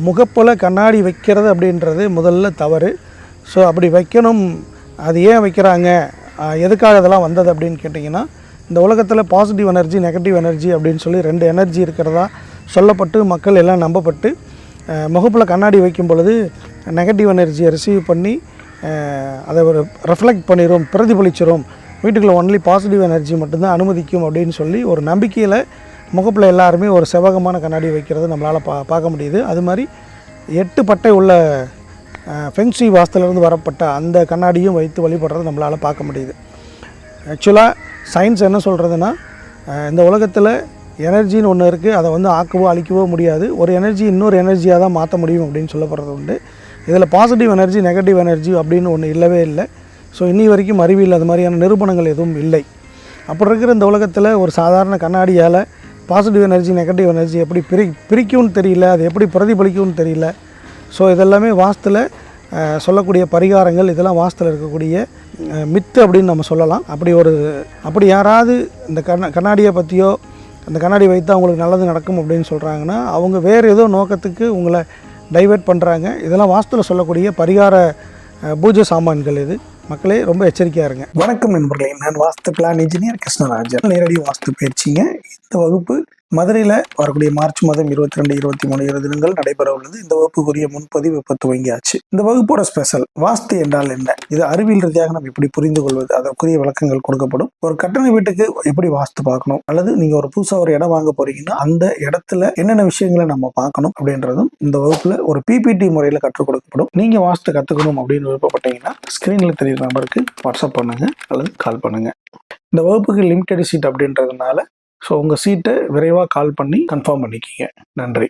முகப்பில் கண்ணாடி வைக்கிறது அப்படின்றது முதல்ல தவறு. ஸோ அப்படி வைக்கணும். அது ஏன் வைக்கிறாங்க, எதுக்காக இதெல்லாம் வந்தது அப்படின்னு கேட்டிங்கன்னா, இந்த உலகத்தில் பாசிட்டிவ் எனர்ஜி, நெகட்டிவ் எனர்ஜி அப்படின்னு சொல்லி 2 எனர்ஜி இருக்கிறதா சொல்லப்பட்டு மக்கள் எல்லாம் நம்பப்பட்டு முகப்பில் கண்ணாடி வைக்கும் பொழுது நெகட்டிவ் எனர்ஜியை ரிசீவ் பண்ணி அதை ஒரு ரெஃப்ளெக்ட் பண்ணிடும், பிரதிபலிச்சிடும், வீட்டுக்குள்ளே ஒன்லி பாசிட்டிவ் எனர்ஜி மட்டும்தான் அனுமதிக்கும் அப்படின்னு சொல்லி ஒரு நம்பிக்கையில் முகப்பில் எல்லாருமே ஒரு செவ்வகமான கண்ணாடி வைக்கிறது நம்மளால் பார்க்க முடியுது. அது மாதிரி 8 பட்டை உள்ள ஃபெங்ஷி வாஸ்துலேருந்து வரப்பட்ட அந்த கண்ணாடியும் வைத்து வழிபடுறது நம்மளால் பார்க்க முடியுது. ஆக்சுவலாக சயின்ஸ் என்ன சொல்கிறதுனா, இந்த உலகத்தில் எனர்ஜின்னு ஒன்று இருக்குது, அதை வந்து ஆக்கவோ அழிக்கவோ முடியாது. ஒரு எனர்ஜி இன்னொரு எனர்ஜியாக தான் மாற்ற முடியும் அப்படின்னு சொல்லப்படுறது உண்டு. இதில் பாசிட்டிவ் எனர்ஜி, நெகட்டிவ் எனர்ஜி அப்படின்னு ஒன்று இல்லவே இல்லை. ஸோ இன்னி வரைக்கும் அறிவியல் அது மாதிரியான நிரூபணங்கள் எதுவும் இல்லை. அப்படி இருக்கிற இந்த உலகத்தில் ஒரு சாதாரண கண்ணாடியால் பாசிட்டிவ் எனர்ஜி, நெகட்டிவ் எனர்ஜி எப்படி பிரிக்கும்னு தெரியல, அது எப்படி பிரதிபலிக்கும்னு தெரியல. ஸோ இதெல்லாமே வாஸ்துவில் சொல்லக்கூடிய பரிகாரங்கள், இதெல்லாம் வாஸ்துவில் இருக்கக்கூடிய மித்து அப்படின்னு நம்ம சொல்லலாம். அப்படி யாராவது இந்த கண்ணாடியை பற்றியோ, அந்த கண்ணாடி வைத்து அவங்களுக்கு நல்லது நடக்கும் அப்படின்னு சொல்கிறாங்கன்னா, அவங்க வேறு ஏதோ நோக்கத்துக்கு உங்களை டைவெர்ட் பண்ணுறாங்க. இதெல்லாம் வாஸ்துவில் சொல்லக்கூடிய பரிகார பூஜை சாமான்கள். இது மக்களே ரொம்ப எச்சரிக்கையாக இருங்க. வணக்கம் நண்பர்களே, நான் வாஸ்து பிளான் இன்ஜினியர் கிருஷ்ணராஜன். நேரடி வாஸ்து பயிற்சிங்க. இந்த வகுப்பு மதுரையில் வரக்கூடிய மார்ச் மாதம் 22, 23 தினங்கள் நடைபெற உள்ளது. இந்த வகுப்புக்குரிய முன்பதிவு இப்போ துவங்கியாச்சு. இந்த வகுப்போட ஸ்பெஷல் வாஸ்து என்றால் என்ன, இது அறிவியல் ரீதியாக நம்ம எப்படி புரிந்து கொள்வது, அதற்குரிய விளக்கங்கள் கொடுக்கப்படும். ஒரு கட்டண வீட்டுக்கு எப்படி வாஸ்து பார்க்கணும், அல்லது நீங்க ஒரு புதுசாக ஒரு இடம் வாங்க போறீங்கன்னா அந்த இடத்துல என்னென்ன விஷயங்களை நம்ம பார்க்கணும் அப்படின்றதும் இந்த வகுப்புல ஒரு பிபிடி முறையில் கற்றுக் கொடுக்கப்படும். நீங்க வாஸ்து கத்துக்கணும் அப்படின்னு விருப்பப்பட்டீங்கன்னா ஸ்கிரீன்ல தெரியுற நம்பருக்கு வாட்ஸ்அப் பண்ணுங்க அல்லது கால் பண்ணுங்க. இந்த வகுப்புக்கு லிமிடெட் சீட் அப்படின்றதுனால ஸோ உங்கள் சீட்டை விரைவாக கால் பண்ணி கன்ஃபார்ம் பண்ணிக்கிங்க. நன்றி.